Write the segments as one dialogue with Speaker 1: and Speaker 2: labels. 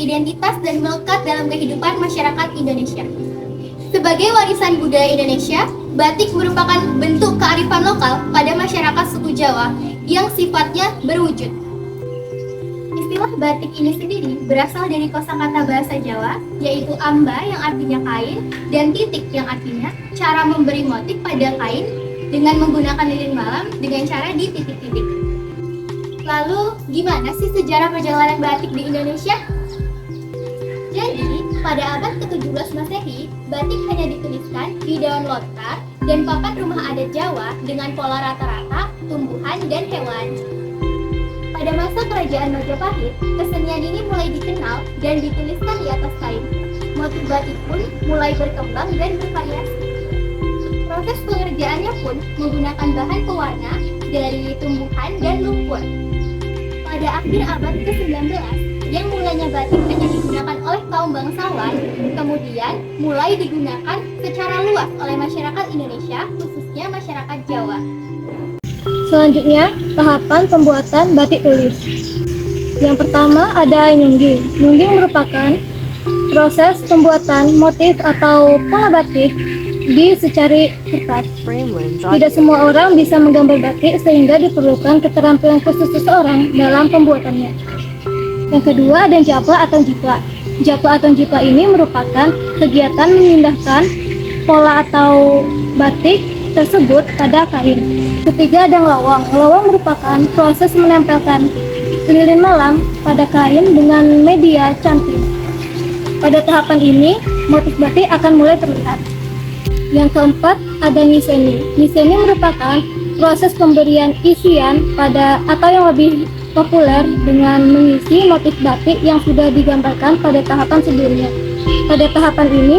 Speaker 1: identitas dan melekat dalam kehidupan masyarakat Indonesia. Sebagai warisan budaya Indonesia, batik merupakan bentuk kearifan lokal pada masyarakat suku Jawa yang sifatnya berwujud. Istilah batik ini sendiri berasal dari kosakata bahasa Jawa, yaitu amba yang artinya kain dan titik yang artinya cara memberi motif pada kain dengan menggunakan lilin malam dengan cara di titik-titik. Lalu, gimana sih sejarah perjalanan batik di Indonesia? Jadi, pada abad ke-17 Masehi, batik hanya dituliskan di daun lontar dan papan rumah adat Jawa dengan pola rata-rata, tumbuhan, dan hewan. Pada masa kerajaan Majapahit, kesenian ini mulai dikenal dan dituliskan di atas kain. Motif batik pun mulai berkembang dan bervariasi. Proses pengerjaannya pun menggunakan bahan pewarna dari tumbuhan dan lumpur. Pada akhir abad ke-19, yang mulanya batik hanya digunakan oleh kaum bangsawan, kemudian mulai digunakan secara luas oleh masyarakat Indonesia, khususnya masyarakat Jawa.
Speaker 2: Selanjutnya, tahapan pembuatan batik tulis. Yang pertama ada nyungging. Nyungging merupakan proses pembuatan motif atau pola batik di secari kertas. Tidak semua orang bisa menggambar batik sehingga diperlukan keterampilan khusus seseorang dalam pembuatannya. Yang kedua ada japla atau jiplak. Japla atau jiplak ini merupakan kegiatan memindahkan pola atau batik tersebut pada kain. Ketiga ada ngelawang. Ngelawang merupakan proses menempelkan lilin malam pada kain dengan media cantik. Pada tahapan ini, motif batik akan mulai terlihat. Yang keempat ada nyiseni. Nyiseni merupakan proses pemberian isian pada atau yang lebih populer dengan mengisi motif batik yang sudah digambarkan pada tahapan sebelumnya. Pada tahapan ini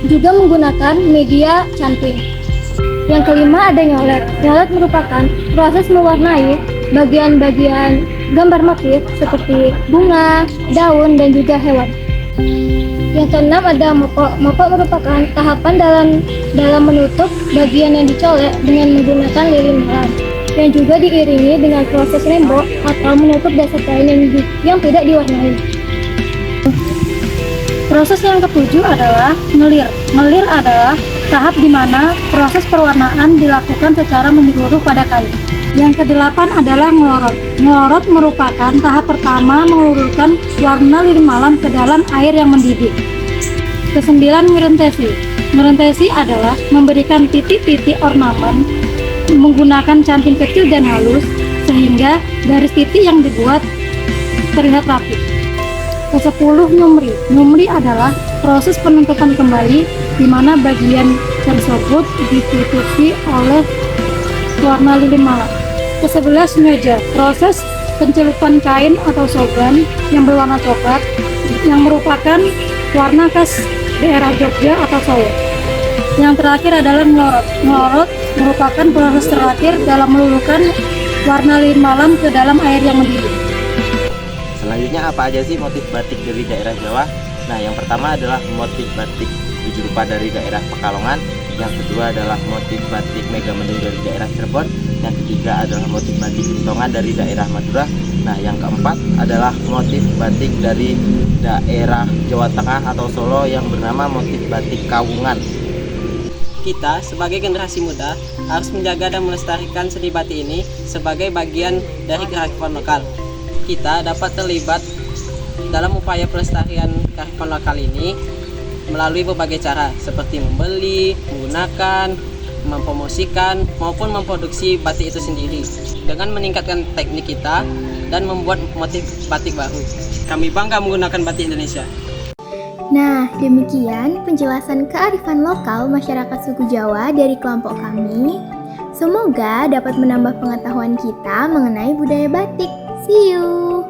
Speaker 2: juga menggunakan media cantik. Yang kelima ada nyolet. Nyolet merupakan proses mewarnai bagian-bagian gambar motif seperti bunga, daun, dan juga hewan. Yang keenam ada mopok. Mopok merupakan tahapan dalam menutup bagian yang dicolek dengan menggunakan lilin malam, yang juga diiringi dengan proses nembok atau menutup dasar kain yang tidak diwarnai. Proses yang ketujuh adalah ngelir. Ngelir adalah tahap di mana proses perwarnaan dilakukan secara menyeluruh pada kain. Yang kedelapan adalah ngelorot. Ngelorot merupakan tahap pertama mengeluruskan warna lilin malam ke dalam air yang mendidih. Kesembilan, ngerentesi. Ngerentesi adalah memberikan titik-titik ornamen menggunakan canting kecil dan halus sehingga garis titik yang dibuat terlihat rapi. Kesepuluh, nyumri. Nyumri adalah proses penentukan kembali di mana bagian tersebut ditutupi oleh warna lilin malam. Ke-11, ngeja. Proses pencelupan kain atau sogan yang berwarna coklat yang merupakan warna khas daerah Jogja atau Solo. Yang terakhir adalah ngelorot. Ngelorot merupakan proses terakhir dalam meluluhkan warna lilin malam ke dalam air yang mendidih.
Speaker 3: Selanjutnya apa aja sih motif batik dari daerah Jawa? Nah, yang pertama adalah motif batik tujuh rupa dari daerah Pekalongan. Yang kedua adalah motif batik Megamendung dari daerah Cirebon. Yang ketiga adalah motif batik Kentongan dari daerah Madura. Nah, yang keempat adalah motif batik dari daerah Jawa Tengah atau Solo yang bernama motif batik Kawungan.
Speaker 4: Kita sebagai generasi muda harus menjaga dan melestarikan seni batik ini sebagai bagian dari kearifan lokal. Kita dapat terlibat dalam upaya pelestarian kearifan lokal ini melalui berbagai cara seperti membeli, menggunakan, mempromosikan maupun memproduksi batik itu sendiri dengan meningkatkan teknik kita dan membuat motif batik baru. Kami bangga menggunakan batik Indonesia.
Speaker 1: Nah, demikian penjelasan kearifan lokal masyarakat suku Jawa dari kelompok kami. Semoga dapat menambah pengetahuan kita mengenai budaya batik. See you!